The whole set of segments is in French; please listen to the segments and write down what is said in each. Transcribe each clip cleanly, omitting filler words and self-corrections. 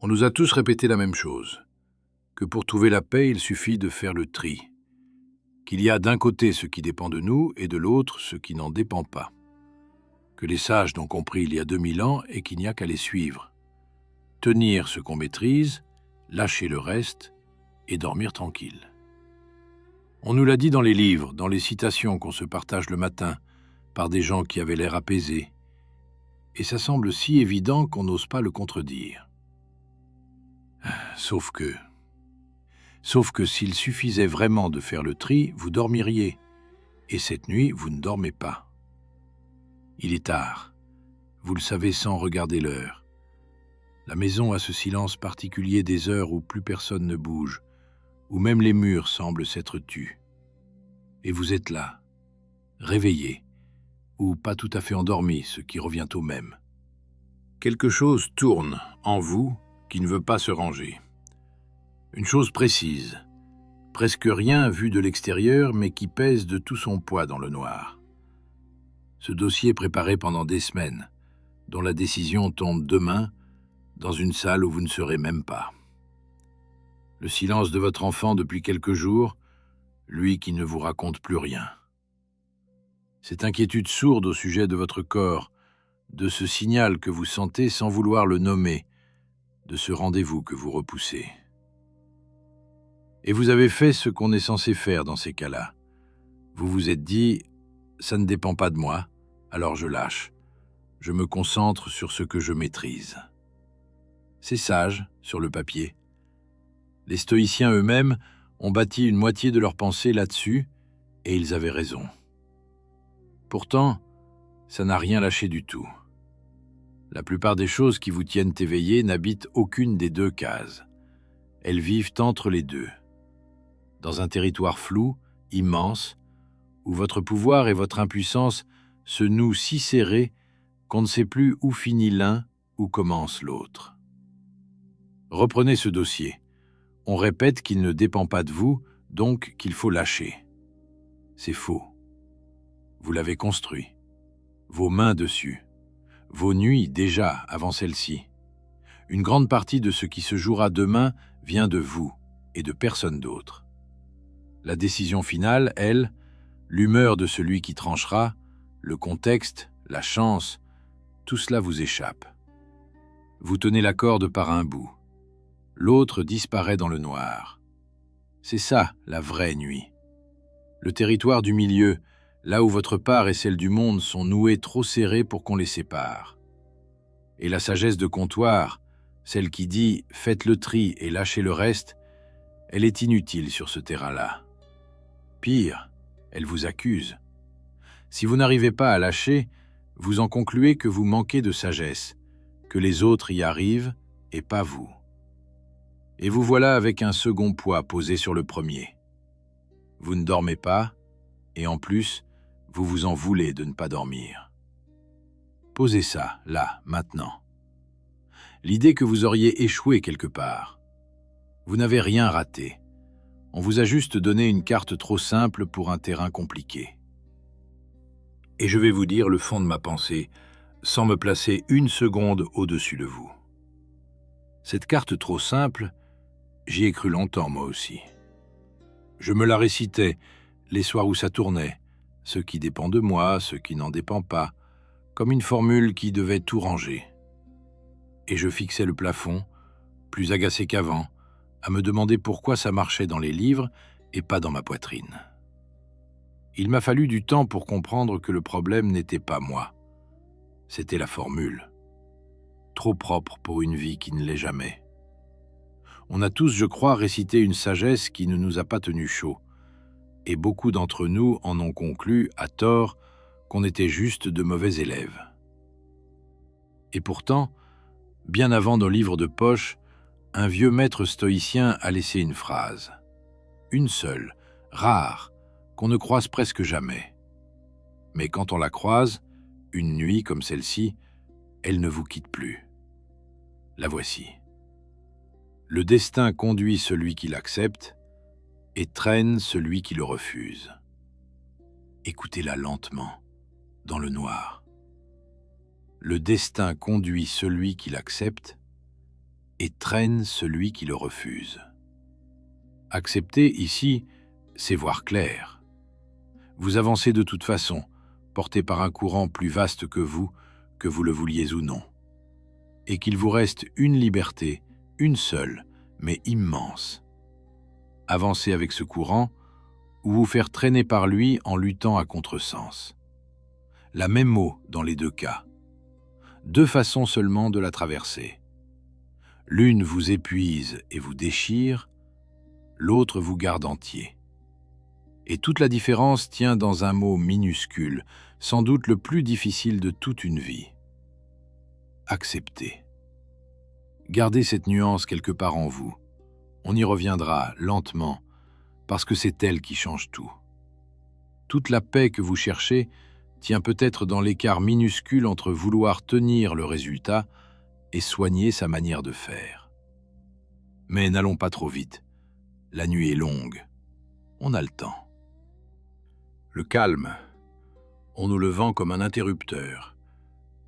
On nous a tous répété la même chose, que pour trouver la paix, il suffit de faire le tri, qu'il y a d'un côté ce qui dépend de nous et de l'autre ce qui n'en dépend pas, que les sages l'ont compris il y a 2000 ans et qu'il n'y a qu'à les suivre, tenir ce qu'on maîtrise, lâcher le reste et dormir tranquille. On nous l'a dit dans les livres, dans les citations qu'on se partage le matin, par des gens qui avaient l'air apaisés, et ça semble si évident qu'on n'ose pas le contredire. Sauf que s'il suffisait vraiment de faire le tri, vous dormiriez, et cette nuit, vous ne dormez pas. Il est tard, vous le savez sans regarder l'heure. La maison a ce silence particulier des heures où plus personne ne bouge, où même les murs semblent s'être tus. Et vous êtes là, réveillé, ou pas tout à fait endormi, ce qui revient au même. Quelque chose tourne en vous qui ne veut pas se ranger. Une chose précise, presque rien vu de l'extérieur, mais qui pèse de tout son poids dans le noir. Ce dossier préparé pendant des semaines, dont la décision tombe demain, dans une salle où vous ne serez même pas. Le silence de votre enfant depuis quelques jours, lui qui ne vous raconte plus rien. Cette inquiétude sourde au sujet de votre corps, de ce signal que vous sentez sans vouloir le nommer, de ce rendez-vous que vous repoussez. Et vous avez fait ce qu'on est censé faire dans ces cas-là. Vous vous êtes dit, ça ne dépend pas de moi, alors je lâche. Je me concentre sur ce que je maîtrise. C'est sage, sur le papier. Les stoïciens eux-mêmes ont bâti une moitié de leur pensée là-dessus, et ils avaient raison. Pourtant, ça n'a rien lâché du tout. La plupart des choses qui vous tiennent éveillé n'habitent aucune des deux cases. Elles vivent entre les deux. Dans un territoire flou, immense, où votre pouvoir et votre impuissance se nouent si serrés qu'on ne sait plus où finit l'un, où commence l'autre. Reprenez ce dossier. On répète qu'il ne dépend pas de vous, donc qu'il faut lâcher. C'est faux. Vous l'avez construit. Vos mains dessus. Vos nuits déjà avant celle-ci. Une grande partie de ce qui se jouera demain vient de vous et de personne d'autre. La décision finale, elle, l'humeur de celui qui tranchera, le contexte, la chance, tout cela vous échappe. Vous tenez la corde par un bout. L'autre disparaît dans le noir. C'est ça, la vraie nuit. Le territoire du milieu, là où votre part et celle du monde sont nouées trop serrées pour qu'on les sépare. Et la sagesse de comptoir, celle qui dit « faites le tri et lâchez le reste », elle est inutile sur ce terrain-là. Pire, elle vous accuse. Si vous n'arrivez pas à lâcher, vous en concluez que vous manquez de sagesse, que les autres y arrivent et pas vous. Et vous voilà avec un second poids posé sur le premier. Vous ne dormez pas, et en plus, vous vous en voulez de ne pas dormir. Posez ça, là, maintenant. L'idée que vous auriez échoué quelque part. Vous n'avez rien raté. On vous a juste donné une carte trop simple pour un terrain compliqué. Et je vais vous dire le fond de ma pensée, sans me placer une seconde au-dessus de vous. Cette carte trop simple, j'y ai cru longtemps moi aussi. Je me la récitais, les soirs où ça tournait, ce qui dépend de moi, ce qui n'en dépend pas, comme une formule qui devait tout ranger. Et je fixais le plafond, plus agacé qu'avant, à me demander pourquoi ça marchait dans les livres et pas dans ma poitrine. Il m'a fallu du temps pour comprendre que le problème n'était pas moi. C'était la formule. Trop propre pour une vie qui ne l'est jamais. On a tous, je crois, récité une sagesse qui ne nous a pas tenu chaud, et beaucoup d'entre nous en ont conclu, à tort, qu'on était juste de mauvais élèves. Et pourtant, bien avant nos livres de poche, un vieux maître stoïcien a laissé une phrase. Une seule, rare, qu'on ne croise presque jamais. Mais quand on la croise, une nuit comme celle-ci, elle ne vous quitte plus. La voici. Le destin conduit celui qui l'accepte et traîne celui qui le refuse. Écoutez-la lentement, dans le noir. Le destin conduit celui qui l'accepte et traîne celui qui le refuse. Accepter ici, c'est voir clair. Vous avancez de toute façon, porté par un courant plus vaste que vous le vouliez ou non. Et qu'il vous reste une liberté, une seule, mais immense. Avancer avec ce courant ou vous faire traîner par lui en luttant à contresens. La même eau dans les deux cas. Deux façons seulement de la traverser. L'une vous épuise et vous déchire, l'autre vous garde entier. Et toute la différence tient dans un mot minuscule, sans doute le plus difficile de toute une vie. Accepter. Gardez cette nuance quelque part en vous. On y reviendra lentement, parce que c'est elle qui change tout. Toute la paix que vous cherchez tient peut-être dans l'écart minuscule entre vouloir tenir le résultat et soigner sa manière de faire. Mais n'allons pas trop vite. La nuit est longue. On a le temps. Le calme, on nous le vend comme un interrupteur,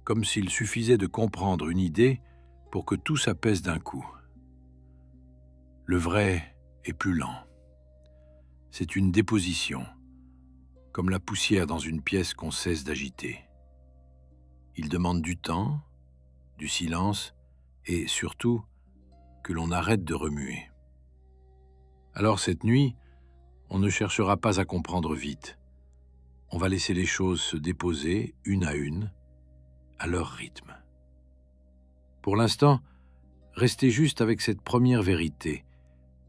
comme s'il suffisait de comprendre une idée pour que tout s'apaise d'un coup. Le vrai est plus lent. C'est une déposition, comme la poussière dans une pièce qu'on cesse d'agiter. Il demande du temps, du silence et surtout que l'on arrête de remuer. Alors cette nuit, on ne cherchera pas à comprendre vite. On va laisser les choses se déposer une, à leur rythme. Pour l'instant, restez juste avec cette première vérité,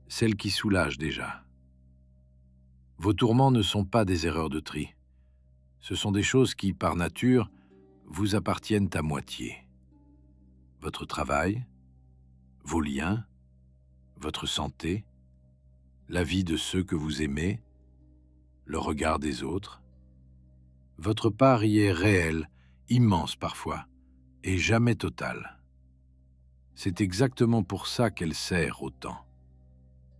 celle qui soulage déjà. Vos tourments ne sont pas des erreurs de tri. Ce sont des choses qui, par nature, vous appartiennent à moitié. Votre travail, vos liens, votre santé, la vie de ceux que vous aimez, le regard des autres. Votre part y est réelle, immense parfois, et jamais totale. C'est exactement pour ça qu'elle sert autant.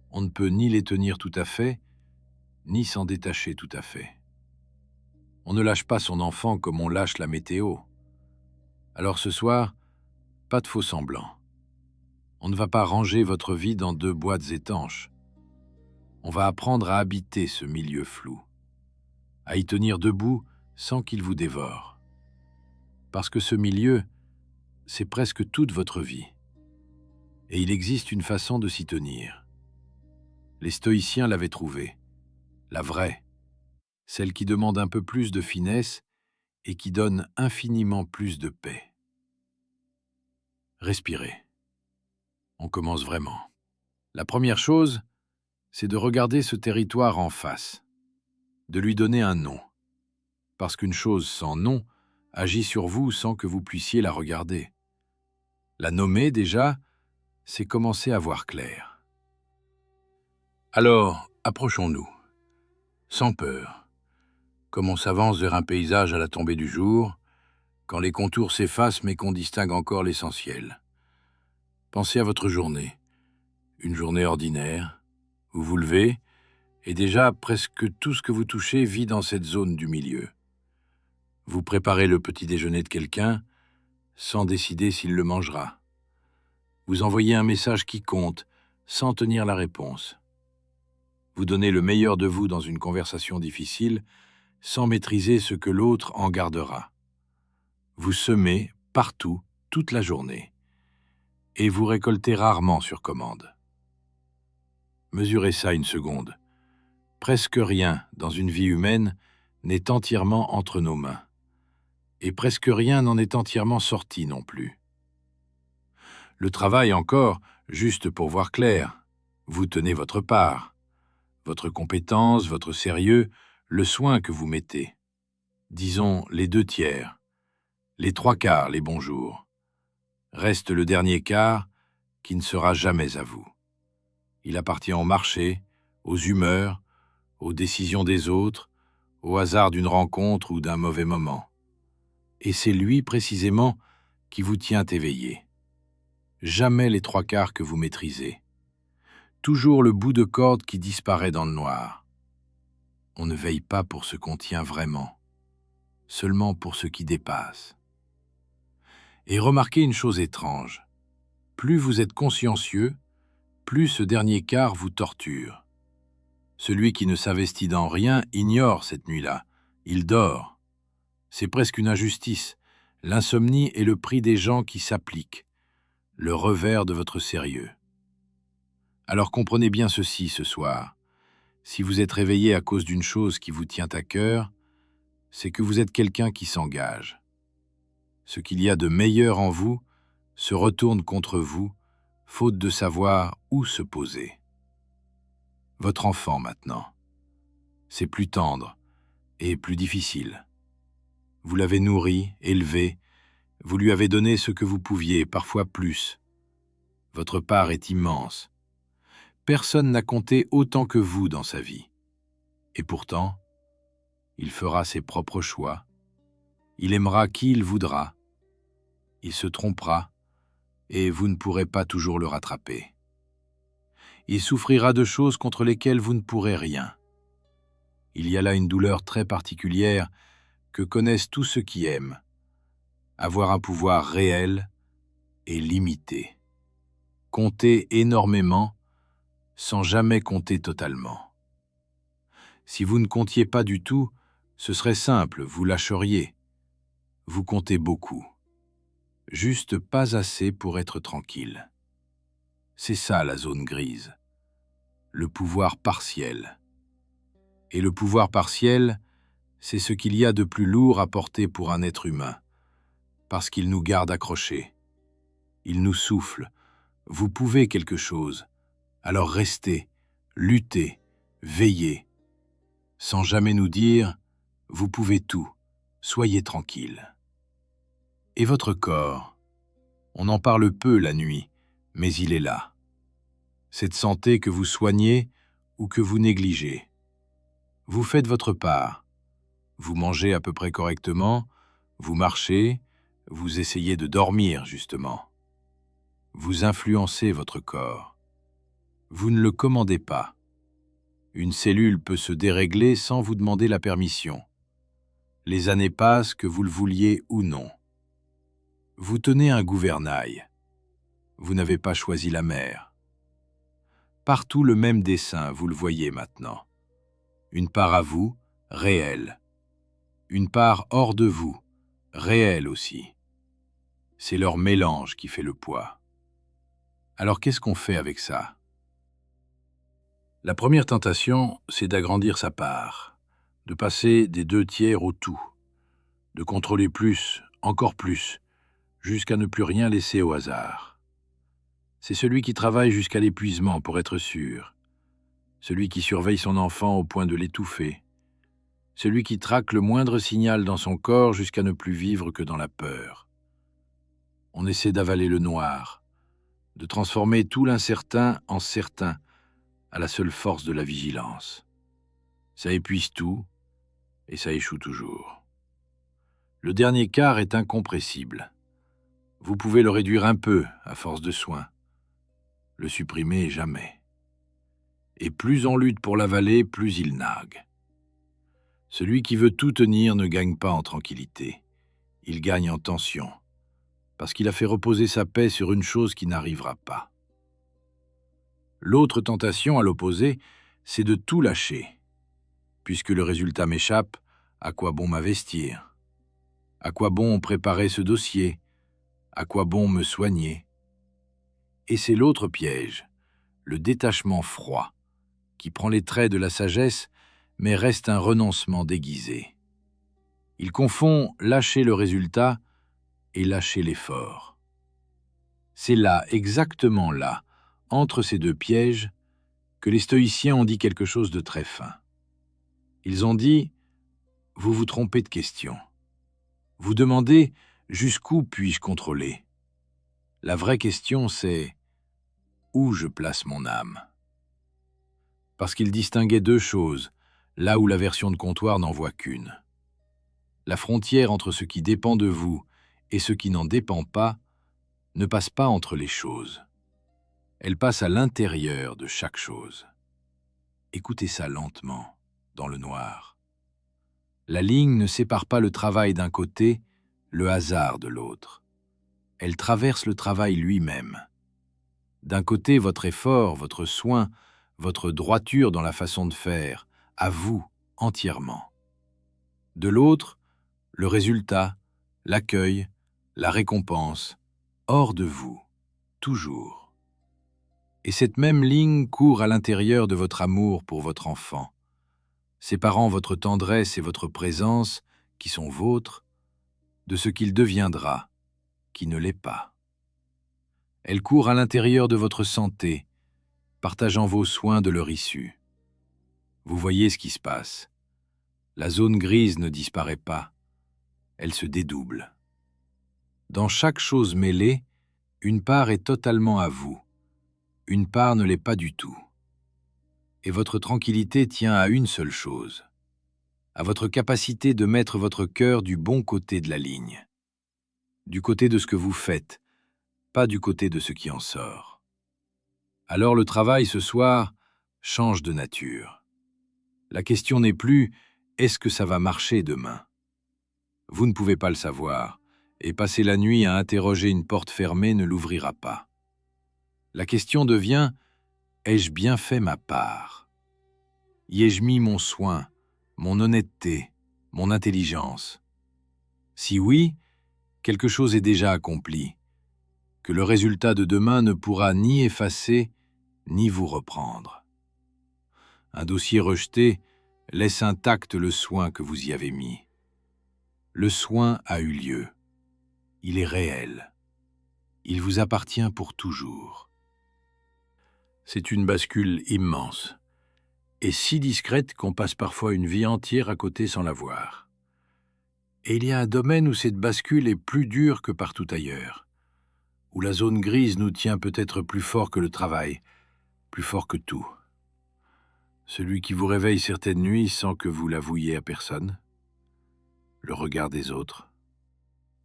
On ne peut ni les tenir tout à fait, ni s'en détacher tout à fait. On ne lâche pas son enfant comme on lâche la météo. Alors ce soir, pas de faux semblants. On ne va pas ranger votre vie dans deux boîtes étanches. On va apprendre à habiter ce milieu flou, à y tenir debout sans qu'il vous dévore. Parce que ce milieu, c'est presque toute votre vie. Et il existe une façon de s'y tenir. Les stoïciens l'avaient trouvée, la vraie, celle qui demande un peu plus de finesse et qui donne infiniment plus de paix. Respirez. On commence vraiment. La première chose, c'est de regarder ce territoire en face, de lui donner un nom. Parce qu'une chose sans nom agit sur vous sans que vous puissiez la regarder. La nommer déjà, c'est commencer à voir clair. Alors, approchons-nous, sans peur, comme on s'avance vers un paysage à la tombée du jour, quand les contours s'effacent mais qu'on distingue encore l'essentiel. Pensez à votre journée, une journée ordinaire. Vous vous levez, et déjà presque tout ce que vous touchez vit dans cette zone du milieu. Vous préparez le petit déjeuner de quelqu'un, sans décider s'il le mangera. Vous envoyez un message qui compte, sans tenir la réponse. Vous donnez le meilleur de vous dans une conversation difficile, sans maîtriser ce que l'autre en gardera. Vous semez partout, toute la journée. Et vous récoltez rarement sur commande. Mesurez ça une seconde. Presque rien dans une vie humaine n'est entièrement entre nos mains. Et presque rien n'en est entièrement sorti non plus. Le travail encore, juste pour voir clair. Vous tenez votre part. Votre compétence, votre sérieux, le soin que vous mettez. Disons les 2/3, les 3/4 les bons jours. Reste le dernier quart qui ne sera jamais à vous. Il appartient au marché, aux humeurs, aux décisions des autres, au hasard d'une rencontre ou d'un mauvais moment. Et c'est lui, précisément, qui vous tient éveillé. Jamais les 3/4 que vous maîtrisez. Toujours le bout de corde qui disparaît dans le noir. On ne veille pas pour ce qu'on tient vraiment, seulement pour ce qui dépasse. Et remarquez une chose étrange. Plus vous êtes consciencieux, plus ce dernier quart vous torture. Celui qui ne s'investit dans rien ignore cette nuit-là. Il dort. C'est presque une injustice. L'insomnie est le prix des gens qui s'appliquent, le revers de votre sérieux. Alors comprenez bien ceci ce soir. Si vous êtes réveillé à cause d'une chose qui vous tient à cœur, c'est que vous êtes quelqu'un qui s'engage. Ce qu'il y a de meilleur en vous se retourne contre vous, faute de savoir où se poser. Votre enfant maintenant. C'est plus tendre et plus difficile. Vous l'avez nourri, élevé, vous lui avez donné ce que vous pouviez, parfois plus. Votre part est immense. Personne n'a compté autant que vous dans sa vie. Et pourtant, il fera ses propres choix. Il aimera qui il voudra. Il se trompera, et vous ne pourrez pas toujours le rattraper. Il souffrira de choses contre lesquelles vous ne pourrez rien. Il y a là une douleur très particulière que connaissent tous ceux qui aiment. Avoir un pouvoir réel et limité. Compter énormément sans jamais compter totalement. Si vous ne comptiez pas du tout, ce serait simple, vous lâcheriez. Vous comptez beaucoup. Juste pas assez pour être tranquille. C'est ça la zone grise. Le pouvoir partiel. Et le pouvoir partiel, c'est ce qu'il y a de plus lourd à porter pour un être humain, parce qu'il nous garde accrochés. Il nous souffle. Vous pouvez quelque chose. Alors restez, luttez, veillez, sans jamais nous dire « vous pouvez tout, soyez tranquille ». Et votre corps, on en parle peu la nuit, mais il est là. Cette santé que vous soignez ou que vous négligez. Vous faites votre part. Vous mangez à peu près correctement, vous marchez, vous essayez de dormir justement. Vous influencez votre corps. Vous ne le commandez pas. Une cellule peut se dérégler sans vous demander la permission. Les années passent, que vous le vouliez ou non. Vous tenez un gouvernail. Vous n'avez pas choisi la mer. Partout le même dessin, vous le voyez maintenant. Une part à vous, réelle. Une part hors de vous, réelle aussi. C'est leur mélange qui fait le poids. Alors qu'est-ce qu'on fait avec ça ? La première tentation, c'est d'agrandir sa part, de passer des 2/3 au tout, de contrôler plus, encore plus, jusqu'à ne plus rien laisser au hasard. C'est celui qui travaille jusqu'à l'épuisement pour être sûr, celui qui surveille son enfant au point de l'étouffer, celui qui traque le moindre signal dans son corps jusqu'à ne plus vivre que dans la peur. On essaie d'avaler le noir, de transformer tout l'incertain en certain, à la seule force de la vigilance. Ça épuise tout, et ça échoue toujours. Le dernier quart est incompressible. Vous pouvez le réduire un peu, à force de soins. Le supprimer, jamais. Et plus on lutte pour l'avaler, plus il nague. Celui qui veut tout tenir ne gagne pas en tranquillité. Il gagne en tension, parce qu'il a fait reposer sa paix sur une chose qui n'arrivera pas. L'autre tentation, à l'opposé, c'est de tout lâcher. Puisque le résultat m'échappe, à quoi bon m'investir? À quoi bon préparer ce dossier? À quoi bon me soigner? Et c'est l'autre piège, le détachement froid, qui prend les traits de la sagesse, mais reste un renoncement déguisé. Il confond lâcher le résultat et lâcher l'effort. C'est là, exactement là, entre ces deux pièges, que les stoïciens ont dit quelque chose de très fin. Ils ont dit « Vous vous trompez de question. Vous demandez « Jusqu'où puis-je contrôler ?» La vraie question, c'est « Où je place mon âme ?» Parce qu'ils distinguaient deux choses, là où la version de comptoir n'en voit qu'une. La frontière entre ce qui dépend de vous et ce qui n'en dépend pas ne passe pas entre les choses. Elle passe à l'intérieur de chaque chose. Écoutez ça lentement, dans le noir. La ligne ne sépare pas le travail d'un côté, le hasard de l'autre. Elle traverse le travail lui-même. D'un côté, votre effort, votre soin, votre droiture dans la façon de faire, à vous entièrement. De l'autre, le résultat, l'accueil, la récompense, hors de vous, toujours. Et cette même ligne court à l'intérieur de votre amour pour votre enfant, séparant votre tendresse et votre présence, qui sont vôtres, de ce qu'il deviendra, qui ne l'est pas. Elle court à l'intérieur de votre santé, partageant vos soins de leur issue. Vous voyez ce qui se passe. La zone grise ne disparaît pas, elle se dédouble. Dans chaque chose mêlée, une part est totalement à vous, une part ne l'est pas du tout. Et votre tranquillité tient à une seule chose, à votre capacité de mettre votre cœur du bon côté de la ligne, du côté de ce que vous faites, pas du côté de ce qui en sort. Alors le travail ce soir change de nature. La question n'est plus « est-ce que ça va marcher demain ?» Vous ne pouvez pas le savoir, et passer la nuit à interroger une porte fermée ne l'ouvrira pas. La question devient « ai-je bien fait ma part ? Y ai-je mis mon soin, mon honnêteté, mon intelligence ?» Si oui, quelque chose est déjà accompli, que le résultat de demain ne pourra ni effacer, ni vous reprendre. Un dossier rejeté laisse intact le soin que vous y avez mis. Le soin a eu lieu. Il est réel. Il vous appartient pour toujours. C'est une bascule immense, et si discrète qu'on passe parfois une vie entière à côté sans la voir. Et il y a un domaine où cette bascule est plus dure que partout ailleurs, où la zone grise nous tient peut-être plus fort que le travail, plus fort que tout. Celui qui vous réveille certaines nuits sans que vous l'avouiez à personne. Le regard des autres.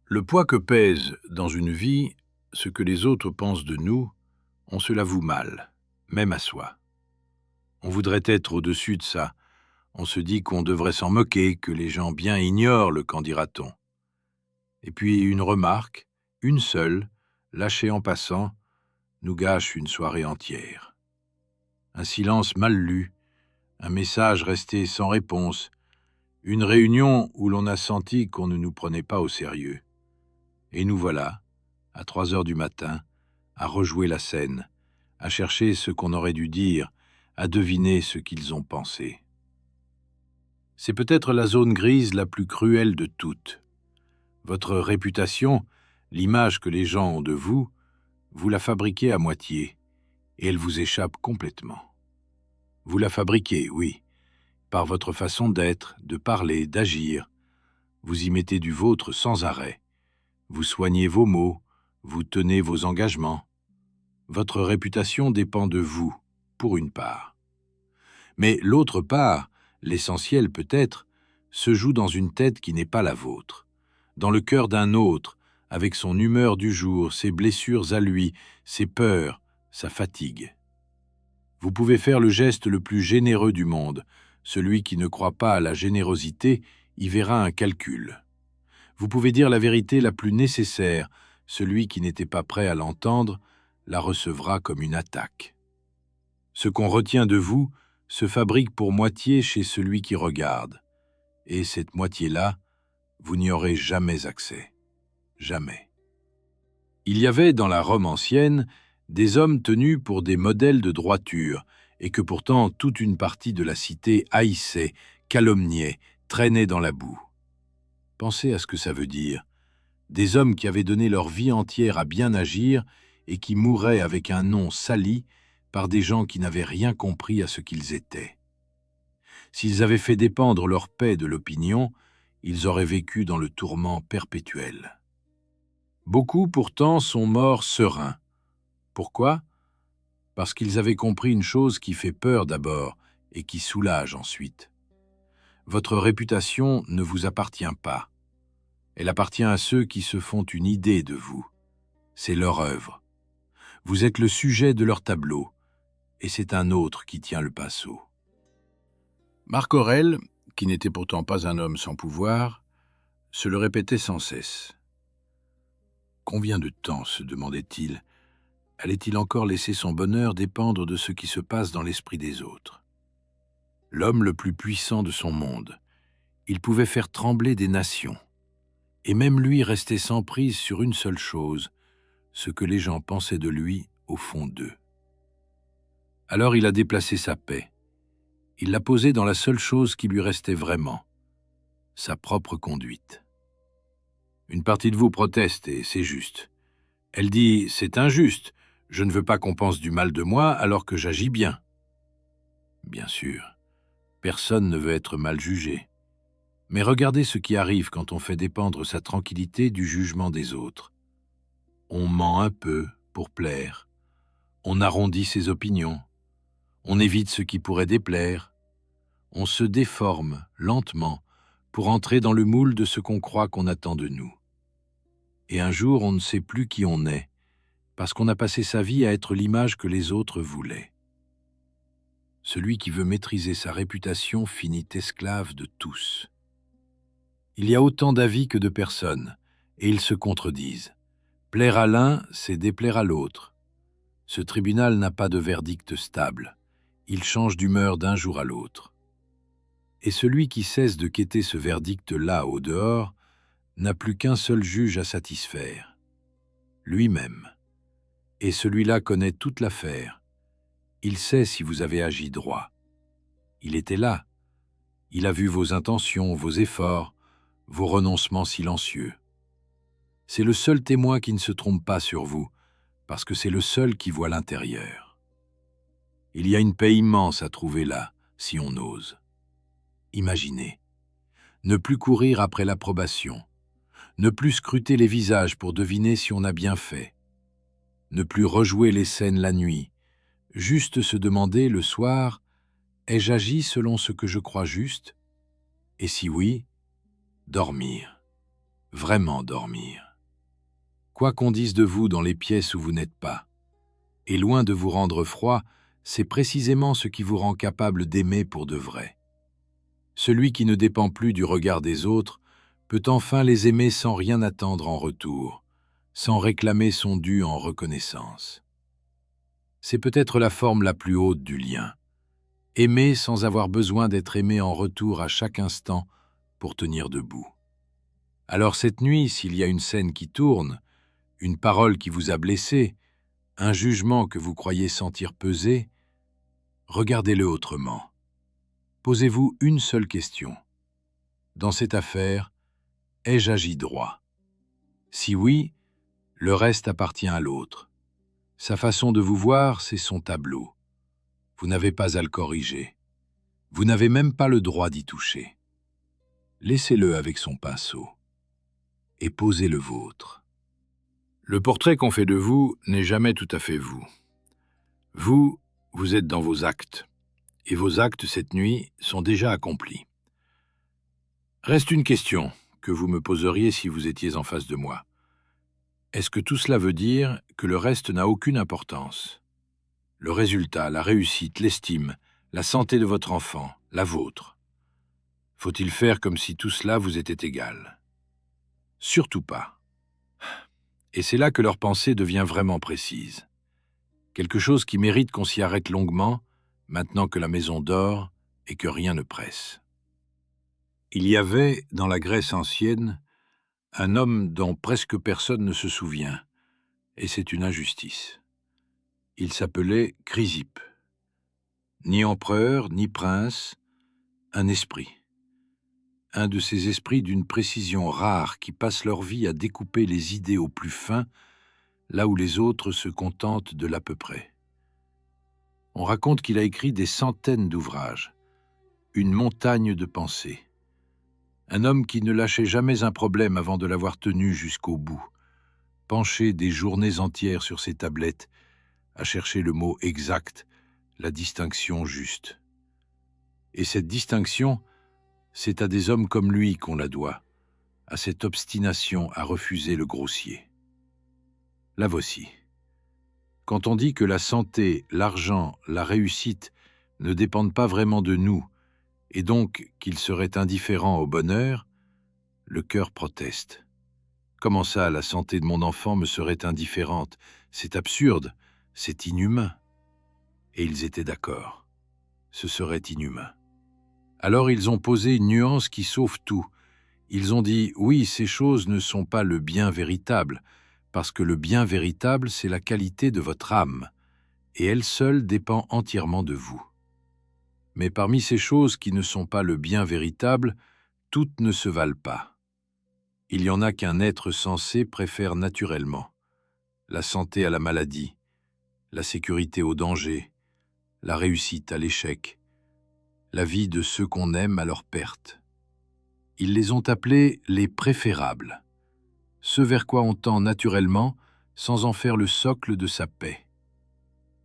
Le poids que pèse dans une vie ce que les autres pensent de nous, on se l'avoue mal, même à soi. On voudrait être au-dessus de ça. On se dit qu'on devrait s'en moquer, que les gens bien ignorent le qu'en dira-t-on. Et puis une remarque, une seule, lâchée en passant, nous gâche une soirée entière. Un silence mal lu, un message resté sans réponse, une réunion où l'on a senti qu'on ne nous prenait pas au sérieux. Et nous voilà, à 3 heures du matin, à rejouer la scène, à chercher ce qu'on aurait dû dire, à deviner ce qu'ils ont pensé. C'est peut-être la zone grise la plus cruelle de toutes. Votre réputation, l'image que les gens ont de vous, vous la fabriquez à moitié, et elle vous échappe complètement. Vous la fabriquez, oui, par votre façon d'être, de parler, d'agir. Vous y mettez du vôtre sans arrêt. Vous soignez vos mots, vous tenez vos engagements. Votre réputation dépend de vous, pour une part. Mais l'autre part, l'essentiel peut-être, se joue dans une tête qui n'est pas la vôtre, dans le cœur d'un autre, avec son humeur du jour, ses blessures à lui, ses peurs, sa fatigue. Vous pouvez faire le geste le plus généreux du monde. Celui qui ne croit pas à la générosité y verra un calcul. Vous pouvez dire la vérité la plus nécessaire. Celui qui n'était pas prêt à l'entendre la recevra comme une attaque. Ce qu'on retient de vous se fabrique pour moitié chez celui qui regarde. Et cette moitié-là, vous n'y aurez jamais accès. Jamais. Il y avait dans la Rome ancienne des hommes tenus pour des modèles de droiture, et que pourtant toute une partie de la cité haïssait, calomniait, traînait dans la boue. Pensez à ce que ça veut dire. Des hommes qui avaient donné leur vie entière à bien agir et qui mouraient avec un nom sali par des gens qui n'avaient rien compris à ce qu'ils étaient. S'ils avaient fait dépendre leur paix de l'opinion, ils auraient vécu dans le tourment perpétuel. Beaucoup, pourtant, sont morts sereins. Pourquoi ? Parce qu'ils avaient compris une chose qui fait peur d'abord et qui soulage ensuite. Votre réputation ne vous appartient pas. Elle appartient à ceux qui se font une idée de vous. C'est leur œuvre. Vous êtes le sujet de leur tableau, et c'est un autre qui tient le pinceau. Marc Aurèle, qui n'était pourtant pas un homme sans pouvoir, se le répétait sans cesse. Combien de temps, se demandait-il, allait-il encore laisser son bonheur dépendre de ce qui se passe dans l'esprit des autres? L'homme le plus puissant de son monde, il pouvait faire trembler des nations, et même lui restait sans prise sur une seule chose, ce que les gens pensaient de lui au fond d'eux. Alors il a déplacé sa paix. Il l'a posée dans la seule chose qui lui restait vraiment, sa propre conduite. Une partie de vous proteste, et c'est juste. Elle dit « C'est injuste, je ne veux pas qu'on pense du mal de moi alors que j'agis bien ». Bien sûr, personne ne veut être mal jugé. Mais regardez ce qui arrive quand on fait dépendre sa tranquillité du jugement des autres. On ment un peu pour plaire, on arrondit ses opinions, on évite ce qui pourrait déplaire, on se déforme lentement pour entrer dans le moule de ce qu'on croit qu'on attend de nous. Et un jour, on ne sait plus qui on est, parce qu'on a passé sa vie à être l'image que les autres voulaient. Celui qui veut maîtriser sa réputation finit esclave de tous. Il y a autant d'avis que de personnes, et ils se contredisent. Plaire à l'un, c'est déplaire à l'autre. Ce tribunal n'a pas de verdict stable. Il change d'humeur d'un jour à l'autre. Et celui qui cesse de quêter ce verdict-là au dehors n'a plus qu'un seul juge à satisfaire, lui-même. Et celui-là connaît toute l'affaire. Il sait si vous avez agi droit. Il était là. Il a vu vos intentions, vos efforts, vos renoncements silencieux. C'est le seul témoin qui ne se trompe pas sur vous, parce que c'est le seul qui voit l'intérieur. Il y a une paix immense à trouver là, si on ose. Imaginez. Ne plus courir après l'approbation. Ne plus scruter les visages pour deviner si on a bien fait. Ne plus rejouer les scènes la nuit. Juste se demander le soir, ai-je agi selon ce que je crois juste? Et si oui, dormir. Vraiment dormir. Quoi qu'on dise de vous dans les pièces où vous n'êtes pas, et loin de vous rendre froid, c'est précisément ce qui vous rend capable d'aimer pour de vrai. Celui qui ne dépend plus du regard des autres peut enfin les aimer sans rien attendre en retour, sans réclamer son dû en reconnaissance. C'est peut-être la forme la plus haute du lien. Aimer sans avoir besoin d'être aimé en retour à chaque instant pour tenir debout. Alors cette nuit, s'il y a une scène qui tourne, une parole qui vous a blessé, un jugement que vous croyez sentir peser, regardez-le autrement. Posez-vous une seule question. Dans cette affaire, ai-je agi droit? Si oui, le reste appartient à l'autre. Sa façon de vous voir, c'est son tableau. Vous n'avez pas à le corriger. Vous n'avez même pas le droit d'y toucher. Laissez-le avec son pinceau et posez le vôtre. Le portrait qu'on fait de vous n'est jamais tout à fait vous. Vous, vous êtes dans vos actes, et vos actes cette nuit sont déjà accomplis. Reste une question que vous me poseriez si vous étiez en face de moi. Est-ce que tout cela veut dire que le reste n'a aucune importance? Le résultat, la réussite, l'estime, la santé de votre enfant, la vôtre. Faut-il faire comme si tout cela vous était égal? Surtout pas. Et c'est là que leur pensée devient vraiment précise. Quelque chose qui mérite qu'on s'y arrête longuement, maintenant que la maison dort et que rien ne presse. Il y avait, dans la Grèce ancienne, un homme dont presque personne ne se souvient, et c'est une injustice. Il s'appelait Chrysippe. Ni empereur, ni prince, un esprit. Un de ces esprits d'une précision rare qui passent leur vie à découper les idées au plus fin, là où les autres se contentent de l'à peu près. On raconte qu'il a écrit des centaines d'ouvrages, une montagne de pensées. Un homme qui ne lâchait jamais un problème avant de l'avoir tenu jusqu'au bout, penché des journées entières sur ses tablettes, à chercher le mot exact, la distinction juste. Et cette distinction, c'est à des hommes comme lui qu'on la doit, à cette obstination à refuser le grossier. La voici. Quand on dit que la santé, l'argent, la réussite ne dépendent pas vraiment de nous, et donc qu'il serait indifférent au bonheur, le cœur proteste. Comment ça, la santé de mon enfant me serait indifférente? C'est absurde. C'est inhumain. Et ils étaient d'accord. Ce serait inhumain. Alors ils ont posé une nuance qui sauve tout. Ils ont dit, oui, ces choses ne sont pas le bien véritable, parce que le bien véritable, c'est la qualité de votre âme, et elle seule dépend entièrement de vous. Mais parmi ces choses qui ne sont pas le bien véritable, toutes ne se valent pas. Il y en a qu'un être sensé préfère naturellement. La santé à la maladie, la sécurité au danger, la réussite à l'échec, la vie de ceux qu'on aime à leur perte. Ils les ont appelés les préférables, ce vers quoi on tend naturellement sans en faire le socle de sa paix.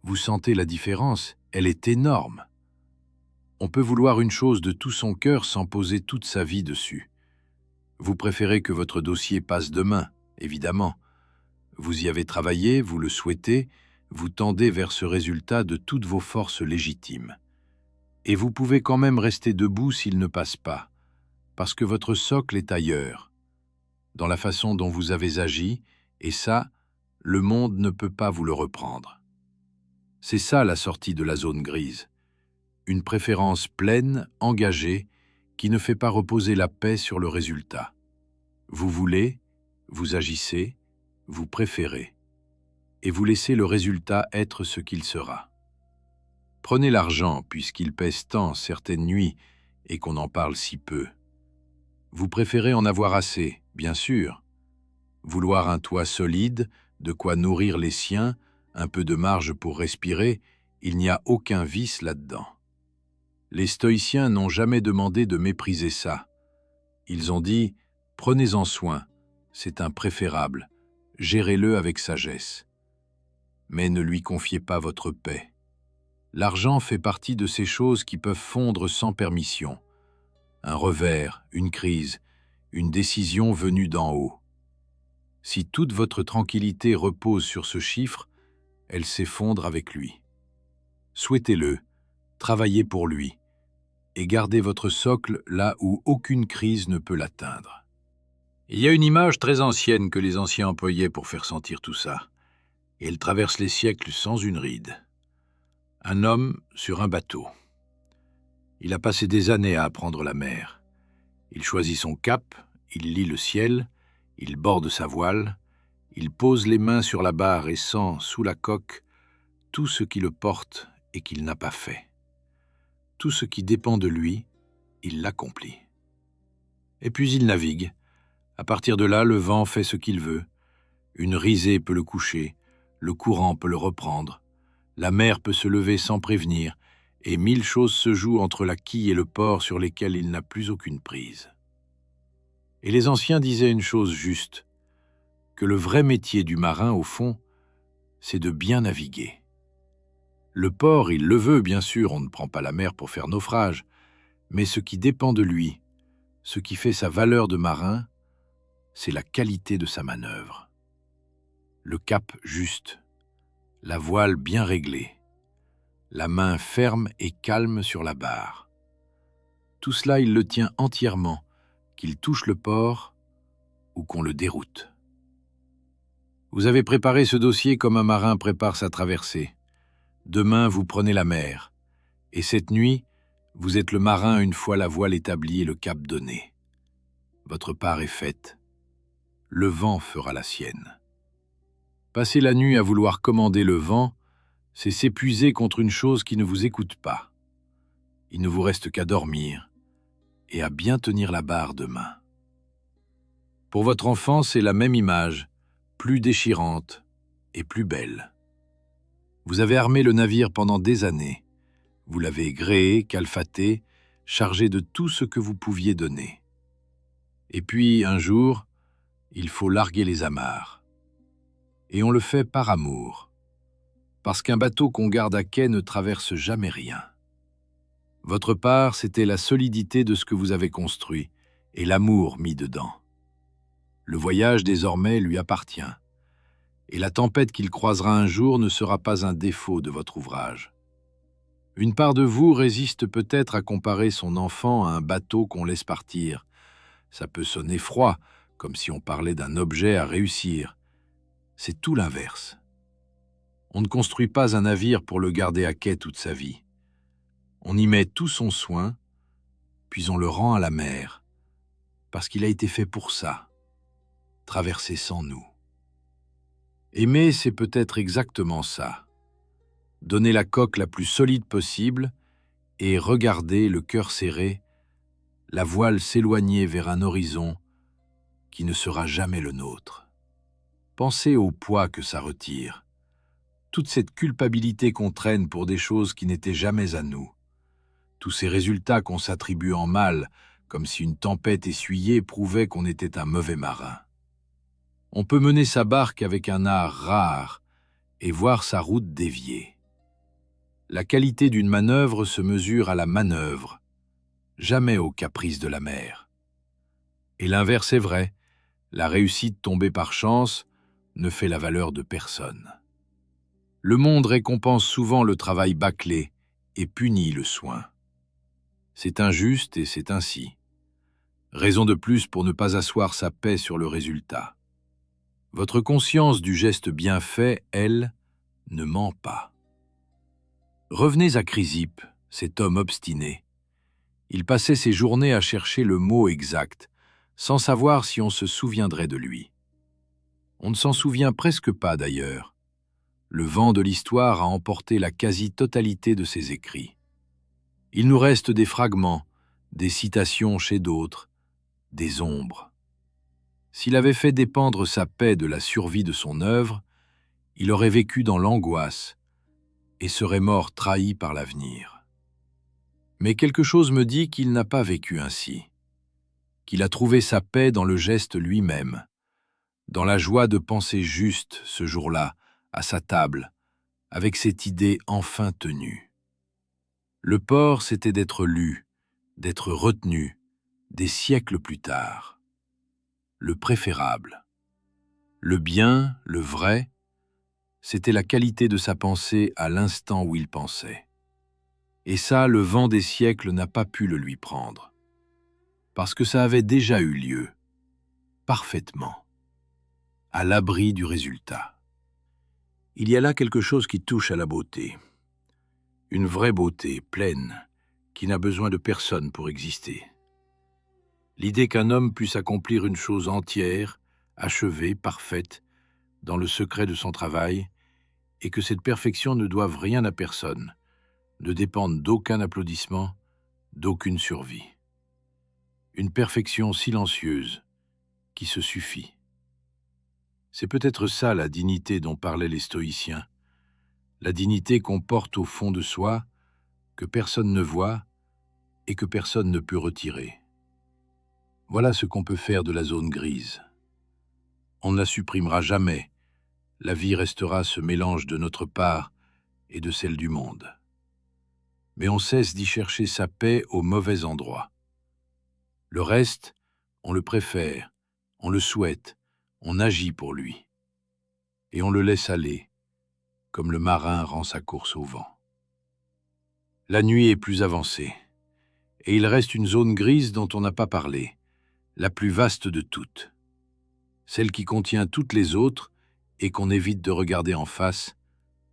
Vous sentez la différence, elle est énorme. On peut vouloir une chose de tout son cœur sans poser toute sa vie dessus. Vous préférez que votre dossier passe demain, évidemment. Vous y avez travaillé, vous le souhaitez, vous tendez vers ce résultat de toutes vos forces légitimes. Et vous pouvez quand même rester debout s'il ne passe pas, parce que votre socle est ailleurs, dans la façon dont vous avez agi, et ça, le monde ne peut pas vous le reprendre. C'est ça la sortie de la zone grise. Une préférence pleine, engagée, qui ne fait pas reposer la paix sur le résultat. Vous voulez, vous agissez, vous préférez, et vous laissez le résultat être ce qu'il sera. Prenez l'argent, puisqu'il pèse tant certaines nuits et qu'on en parle si peu. Vous préférez en avoir assez, bien sûr. Vouloir un toit solide, de quoi nourrir les siens, un peu de marge pour respirer, il n'y a aucun vice là-dedans. Les stoïciens n'ont jamais demandé de mépriser ça. Ils ont dit « Prenez-en soin, c'est un préférable, gérez-le avec sagesse. Mais ne lui confiez pas votre paix. L'argent fait partie de ces choses qui peuvent fondre sans permission. Un revers, une crise, une décision venue d'en haut. Si toute votre tranquillité repose sur ce chiffre, elle s'effondre avec lui. Souhaitez-le, travaillez pour lui, et gardez votre socle là où aucune crise ne peut l'atteindre. Il y a une image très ancienne que les anciens employaient pour faire sentir tout ça, et elle traverse les siècles sans une ride. Un homme sur un bateau. Il a passé des années à apprendre la mer. Il choisit son cap, il lit le ciel, il borde sa voile, il pose les mains sur la barre et sent, sous la coque, tout ce qui le porte et qu'il n'a pas fait. Tout ce qui dépend de lui, il l'accomplit. Et puis il navigue. À partir de là, le vent fait ce qu'il veut. Une risée peut le coucher, le courant peut le reprendre, la mer peut se lever sans prévenir, et 1000 choses se jouent entre la quille et le port sur lesquels il n'a plus aucune prise. Et les anciens disaient une chose juste, que le vrai métier du marin, au fond, c'est de bien naviguer. Le port, il le veut, bien sûr, on ne prend pas la mer pour faire naufrage, mais ce qui dépend de lui, ce qui fait sa valeur de marin, c'est la qualité de sa manœuvre. Le cap juste, la voile bien réglée, la main ferme et calme sur la barre. Tout cela, il le tient entièrement, qu'il touche le port ou qu'on le déroute. Vous avez préparé ce dossier comme un marin prépare sa traversée. Demain, vous prenez la mer. Et cette nuit, vous êtes le marin une fois la voile établie et le cap donné. Votre part est faite. Le vent fera la sienne. Passer la nuit à vouloir commander le vent, c'est s'épuiser contre une chose qui ne vous écoute pas. Il ne vous reste qu'à dormir et à bien tenir la barre demain. Pour votre enfant, c'est la même image, plus déchirante et plus belle. Vous avez armé le navire pendant des années. Vous l'avez gréé, calfaté, chargé de tout ce que vous pouviez donner. Et puis, un jour, il faut larguer les amarres. Et on le fait par amour, parce qu'un bateau qu'on garde à quai ne traverse jamais rien. Votre part, c'était la solidité de ce que vous avez construit, et l'amour mis dedans. Le voyage, désormais, lui appartient. Et la tempête qu'il croisera un jour ne sera pas un défaut de votre ouvrage. Une part de vous résiste peut-être à comparer son enfant à un bateau qu'on laisse partir. Ça peut sonner froid, comme si on parlait d'un objet à réussir. C'est tout l'inverse. On ne construit pas un navire pour le garder à quai toute sa vie. On y met tout son soin, puis on le rend à la mer, parce qu'il a été fait pour ça, traverser sans nous. Aimer, c'est peut-être exactement ça. Donner la coque la plus solide possible et regarder, le cœur serré, la voile s'éloigner vers un horizon qui ne sera jamais le nôtre. Pensez au poids que ça retire, toute cette culpabilité qu'on traîne pour des choses qui n'étaient jamais à nous, tous ces résultats qu'on s'attribue en mal, comme si une tempête essuyée prouvait qu'on était un mauvais marin. On peut mener sa barque avec un art rare et voir sa route dévier. La qualité d'une manœuvre se mesure à la manœuvre, jamais au caprice de la mer. Et l'inverse est vrai, la réussite tombée par chance ne fait la valeur de personne. Le monde récompense souvent le travail bâclé et punit le soin. C'est injuste et c'est ainsi. Raison de plus pour ne pas asseoir sa paix sur le résultat. Votre conscience du geste bien fait, elle, ne ment pas. Revenez à Chrysippe, cet homme obstiné. Il passait ses journées à chercher le mot exact, sans savoir si on se souviendrait de lui. On ne s'en souvient presque pas d'ailleurs. Le vent de l'histoire a emporté la quasi-totalité de ses écrits. Il nous reste des fragments, des citations chez d'autres, des ombres. S'il avait fait dépendre sa paix de la survie de son œuvre, il aurait vécu dans l'angoisse et serait mort trahi par l'avenir. Mais quelque chose me dit qu'il n'a pas vécu ainsi, qu'il a trouvé sa paix dans le geste lui-même, dans la joie de penser juste ce jour-là, à sa table, avec cette idée enfin tenue. Le port, c'était d'être lu, d'être retenu, des siècles plus tard. Le préférable. Le bien, le vrai, c'était la qualité de sa pensée à l'instant où il pensait. Et ça, le vent des siècles n'a pas pu le lui prendre. Parce que ça avait déjà eu lieu, parfaitement, à l'abri du résultat. Il y a là quelque chose qui touche à la beauté. Une vraie beauté, pleine, qui n'a besoin de personne pour exister. L'idée qu'un homme puisse accomplir une chose entière, achevée, parfaite, dans le secret de son travail, et que cette perfection ne doive rien à personne, ne dépende d'aucun applaudissement, d'aucune survie. Une perfection silencieuse, qui se suffit. C'est peut-être ça la dignité dont parlaient les stoïciens, la dignité qu'on porte au fond de soi, que personne ne voit et que personne ne peut retirer. Voilà ce qu'on peut faire de la zone grise. On ne la supprimera jamais. La vie restera ce mélange de notre part et de celle du monde. Mais on cesse d'y chercher sa paix au mauvais endroit. Le reste, on le préfère, on le souhaite, on agit pour lui. Et on le laisse aller, comme le marin rend sa course au vent. La nuit est plus avancée, et il reste une zone grise dont on n'a pas parlé, la plus vaste de toutes, celle qui contient toutes les autres et qu'on évite de regarder en face,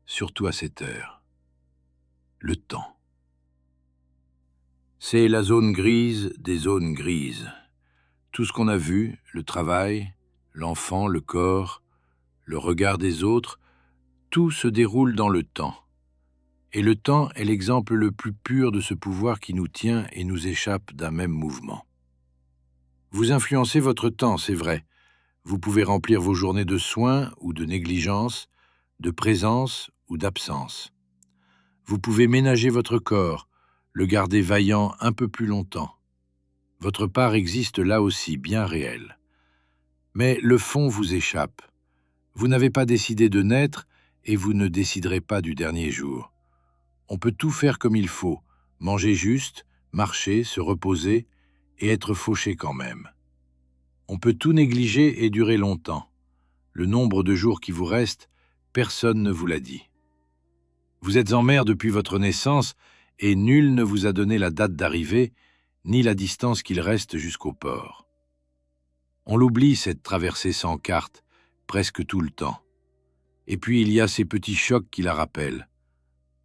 surtout à cette heure. Le temps. C'est la zone grise des zones grises. Tout ce qu'on a vu, le travail, l'enfant, le corps, le regard des autres, tout se déroule dans le temps. Et le temps est l'exemple le plus pur de ce pouvoir qui nous tient et nous échappe d'un même mouvement. Vous influencez votre temps, c'est vrai. Vous pouvez remplir vos journées de soins ou de négligence, de présence ou d'absence. Vous pouvez ménager votre corps, le garder vaillant un peu plus longtemps. Votre part existe là aussi, bien réelle. Mais le fond vous échappe. Vous n'avez pas décidé de naître et vous ne déciderez pas du dernier jour. On peut tout faire comme il faut, manger juste, marcher, se reposer et être fauché quand même. On peut tout négliger et durer longtemps. Le nombre de jours qui vous reste, personne ne vous l'a dit. Vous êtes en mer depuis votre naissance et nul ne vous a donné la date d'arrivée, ni la distance qu'il reste jusqu'au port. On l'oublie, cette traversée sans carte, presque tout le temps. Et puis il y a ces petits chocs qui la rappellent.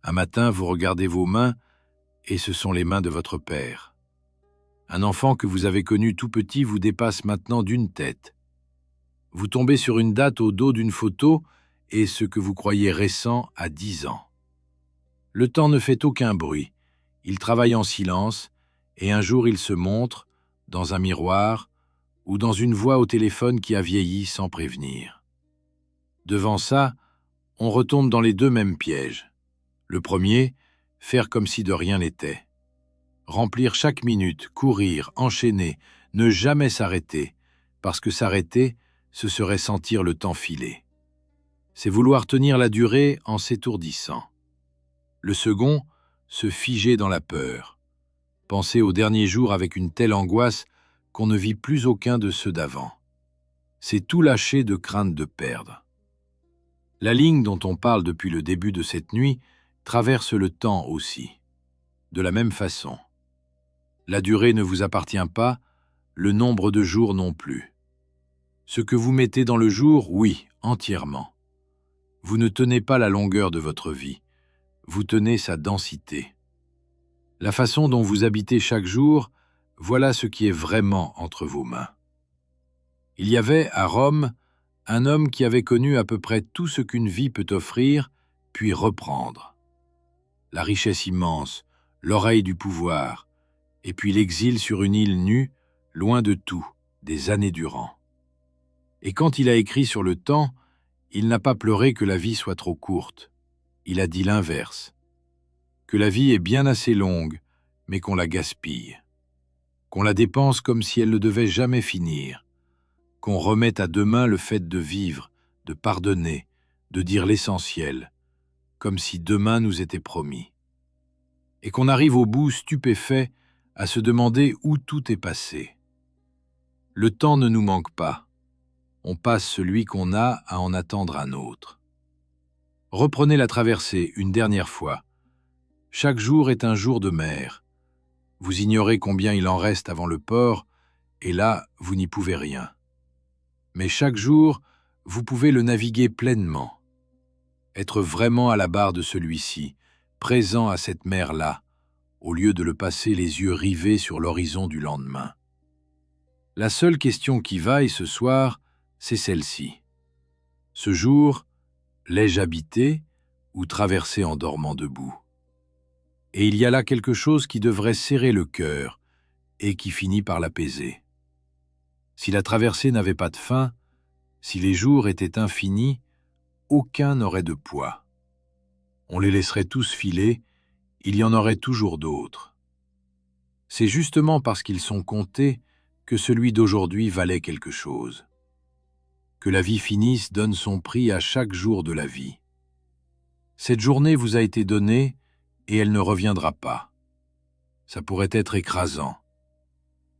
Un matin, vous regardez vos mains, et ce sont les mains de votre père. Un enfant que vous avez connu tout petit vous dépasse maintenant d'une tête. Vous tombez sur une date au dos d'une photo, et ce que vous croyez récent a 10 ans. Le temps ne fait aucun bruit. Il travaille en silence, et un jour il se montre, dans un miroir, ou dans une voix au téléphone qui a vieilli sans prévenir. Devant ça, on retombe dans les deux mêmes pièges. Le premier, faire comme si de rien n'était. Remplir chaque minute, courir, enchaîner, ne jamais s'arrêter, parce que s'arrêter, ce serait sentir le temps filer. C'est vouloir tenir la durée en s'étourdissant. Le second, se figer dans la peur. Penser aux derniers jours avec une telle angoisse qu'on ne vit plus aucun de ceux d'avant. C'est tout lâcher de crainte de perdre. La ligne dont on parle depuis le début de cette nuit traverse le temps aussi. De la même façon. La durée ne vous appartient pas, le nombre de jours non plus. Ce que vous mettez dans le jour, oui, entièrement. Vous ne tenez pas la longueur de votre vie, vous tenez sa densité. La façon dont vous habitez chaque jour, voilà ce qui est vraiment entre vos mains. Il y avait, à Rome, un homme qui avait connu à peu près tout ce qu'une vie peut offrir, puis reprendre. La richesse immense, l'oreille du pouvoir, et puis l'exil sur une île nue, loin de tout, des années durant. Et quand il a écrit sur le temps, il n'a pas pleuré que la vie soit trop courte. Il a dit l'inverse. Que la vie est bien assez longue, mais qu'on la gaspille. Qu'on la dépense comme si elle ne devait jamais finir. Qu'on remette à demain le fait de vivre, de pardonner, de dire l'essentiel, comme si demain nous était promis. Et qu'on arrive au bout stupéfait à se demander où tout est passé. Le temps ne nous manque pas. On passe celui qu'on a à en attendre un autre. Reprenez la traversée une dernière fois. Chaque jour est un jour de mer. Vous ignorez combien il en reste avant le port, et là, vous n'y pouvez rien. Mais chaque jour, vous pouvez le naviguer pleinement. Être vraiment à la barre de celui-ci, présent à cette mer-là, au lieu de le passer les yeux rivés sur l'horizon du lendemain. La seule question qui vaille ce soir, c'est celle-ci. Ce jour, l'ai-je habité ou traversé en dormant debout? Et il y a là quelque chose qui devrait serrer le cœur et qui finit par l'apaiser. Si la traversée n'avait pas de fin, si les jours étaient infinis, aucun n'aurait de poids. On les laisserait tous filer, il y en aurait toujours d'autres. C'est justement parce qu'ils sont comptés que celui d'aujourd'hui valait quelque chose. Que la vie finisse donne son prix à chaque jour de la vie. Cette journée vous a été donnée et elle ne reviendra pas. Ça pourrait être écrasant.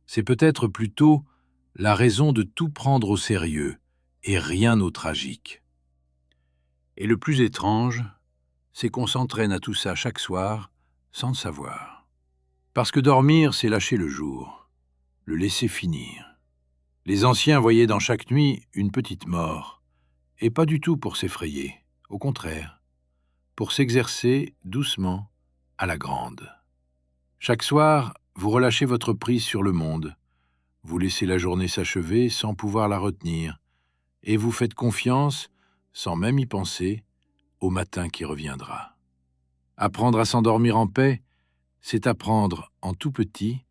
C'est peut-être plutôt la raison de tout prendre au sérieux et rien au tragique. Et le plus étrange, c'est qu'on s'entraîne à tout ça chaque soir sans le savoir. Parce que dormir, c'est lâcher le jour, le laisser finir. Les anciens voyaient dans chaque nuit une petite mort, et pas du tout pour s'effrayer, au contraire, pour s'exercer doucement à la grande. Chaque soir, vous relâchez votre prise sur le monde, vous laissez la journée s'achever sans pouvoir la retenir, et vous faites confiance, sans même y penser, au matin qui reviendra. Apprendre à s'endormir en paix, c'est apprendre, en tout petit,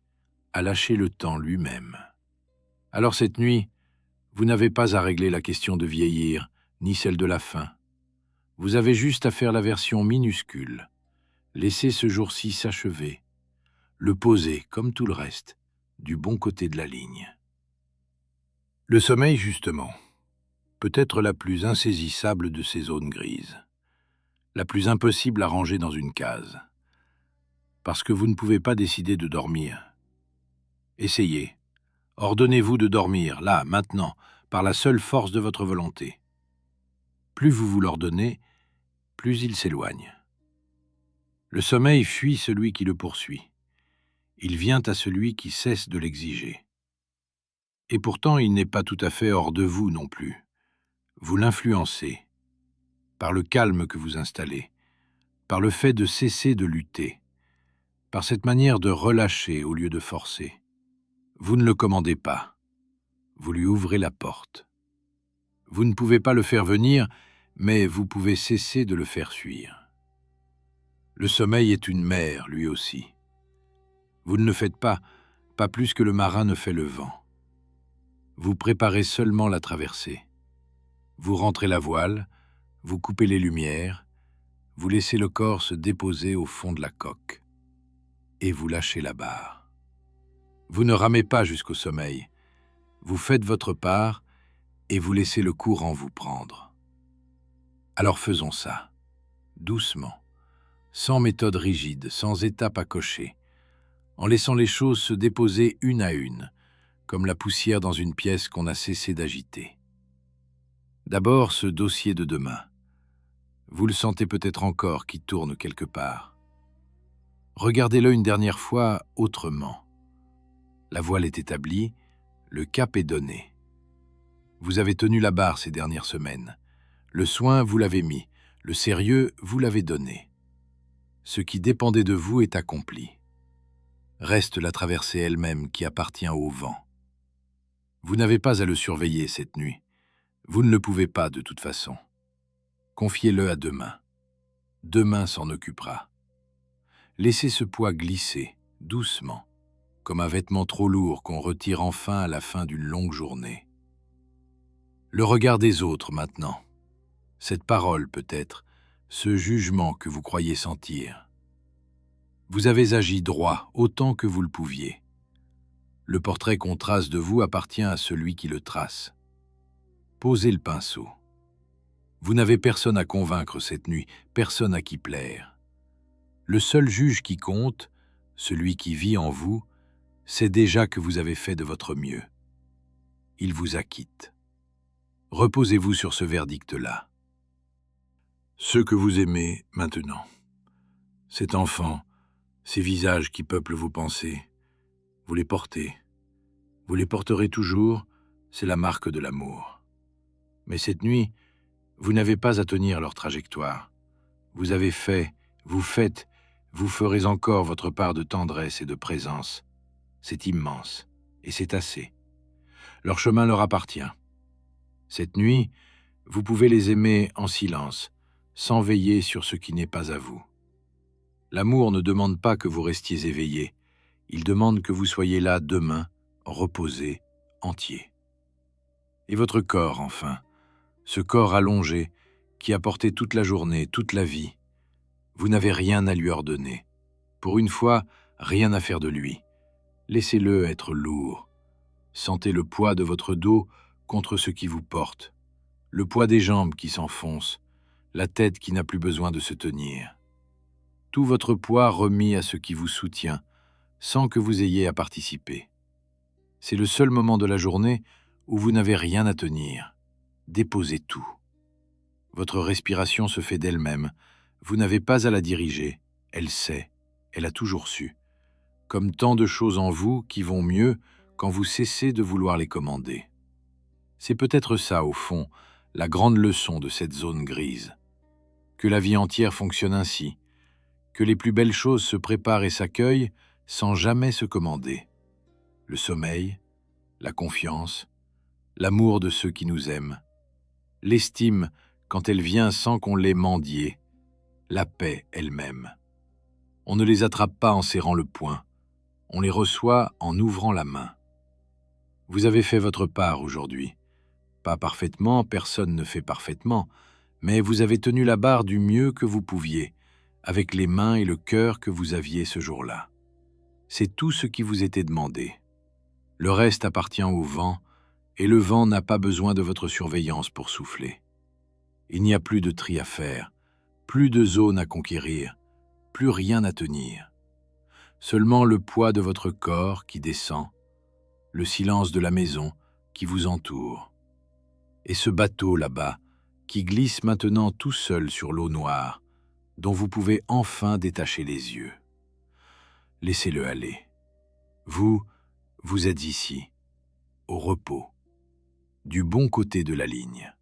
à lâcher le temps lui-même. Alors cette nuit, vous n'avez pas à régler la question de vieillir, ni celle de la faim. Vous avez juste à faire la version minuscule, laisser ce jour-ci s'achever, le poser, comme tout le reste, du bon côté de la ligne. Le sommeil, justement, peut être la plus insaisissable de ces zones grises, la plus impossible à ranger dans une case, parce que vous ne pouvez pas décider de dormir. Essayez. Ordonnez-vous de dormir, là, maintenant, par la seule force de votre volonté. Plus vous vous l'ordonnez, plus il s'éloigne. Le sommeil fuit celui qui le poursuit. Il vient à celui qui cesse de l'exiger. Et pourtant, il n'est pas tout à fait hors de vous non plus. Vous l'influencez. par le calme que vous installez, par le fait de cesser de lutter, par cette manière de relâcher au lieu de forcer. Vous ne le commandez pas, vous lui ouvrez la porte. Vous ne pouvez pas le faire venir, mais vous pouvez cesser de le faire fuir. Le sommeil est une mer, lui aussi. Vous ne le faites pas plus que le marin ne fait le vent. Vous préparez seulement la traversée. Vous rentrez la voile, vous coupez les lumières, vous laissez le corps se déposer au fond de la coque, et vous lâchez la barre. Vous ne ramez pas jusqu'au sommeil, vous faites votre part et vous laissez le courant vous prendre. Alors faisons ça, doucement, sans méthode rigide, sans étape à cocher, en laissant les choses se déposer une à une, comme la poussière dans une pièce qu'on a cessé d'agiter. D'abord, ce dossier de demain. Vous le sentez peut-être encore qui tourne quelque part. Regardez-le une dernière fois autrement. La voile est établie, le cap est donné. Vous avez tenu la barre ces dernières semaines. Le soin, vous l'avez mis. Le sérieux, vous l'avez donné. Ce qui dépendait de vous est accompli. Reste la traversée elle-même qui appartient au vent. Vous n'avez pas à le surveiller cette nuit. Vous ne le pouvez pas de toute façon. Confiez-le à demain. Demain s'en occupera. Laissez ce poids glisser, doucement, comme un vêtement trop lourd qu'on retire enfin à la fin d'une longue journée. Le regard des autres maintenant. Cette parole peut-être, ce jugement que vous croyez sentir. Vous avez agi droit autant que vous le pouviez. Le portrait qu'on trace de vous appartient à celui qui le trace. Posez le pinceau. Vous n'avez personne à convaincre cette nuit, personne à qui plaire. Le seul juge qui compte, celui qui vit en vous, sait déjà que vous avez fait de votre mieux. Il vous acquitte. Reposez-vous sur ce verdict-là. Ceux que vous aimez maintenant, cet enfant, ces visages qui peuplent vos pensées, vous les portez. Vous les porterez toujours, c'est la marque de l'amour. Mais cette nuit, vous n'avez pas à tenir leur trajectoire. Vous avez fait, vous faites, vous ferez encore votre part de tendresse et de présence. C'est immense, et c'est assez. Leur chemin leur appartient. Cette nuit, vous pouvez les aimer en silence, sans veiller sur ce qui n'est pas à vous. L'amour ne demande pas que vous restiez éveillé, il demande que vous soyez là demain, reposé, entier. Et votre corps, enfin, ce corps allongé, qui a porté toute la journée, toute la vie, vous n'avez rien à lui ordonner. Pour une fois, rien à faire de lui. Laissez-le être lourd. Sentez le poids de votre dos contre ce qui vous porte, le poids des jambes qui s'enfoncent, la tête qui n'a plus besoin de se tenir. Tout votre poids remis à ce qui vous soutient, sans que vous ayez à participer. C'est le seul moment de la journée où vous n'avez rien à tenir. Déposez tout. Votre respiration se fait d'elle-même. Vous n'avez pas à la diriger. Elle sait. Elle a toujours su. Comme tant de choses en vous qui vont mieux quand vous cessez de vouloir les commander. C'est peut-être ça, au fond, la grande leçon de cette zone grise. Que la vie entière fonctionne ainsi. Que les plus belles choses se préparent et s'accueillent sans jamais se commander. Le sommeil, la confiance, l'amour de ceux qui nous aiment, l'estime quand elle vient sans qu'on l'ait mendiée, la paix elle-même. On ne les attrape pas en serrant le poing, on les reçoit en ouvrant la main. Vous avez fait votre part aujourd'hui. Pas parfaitement, personne ne fait parfaitement, mais vous avez tenu la barre du mieux que vous pouviez, avec les mains et le cœur que vous aviez ce jour-là. C'est tout ce qui vous était demandé. Le reste appartient au vent, et le vent n'a pas besoin de votre surveillance pour souffler. Il n'y a plus de tri à faire, plus de zone à conquérir, plus rien à tenir. Seulement le poids de votre corps qui descend, le silence de la maison qui vous entoure. Et ce bateau là-bas, qui glisse maintenant tout seul sur l'eau noire, dont vous pouvez enfin détacher les yeux. Laissez-le aller. Vous êtes ici, au repos, du bon côté de la ligne.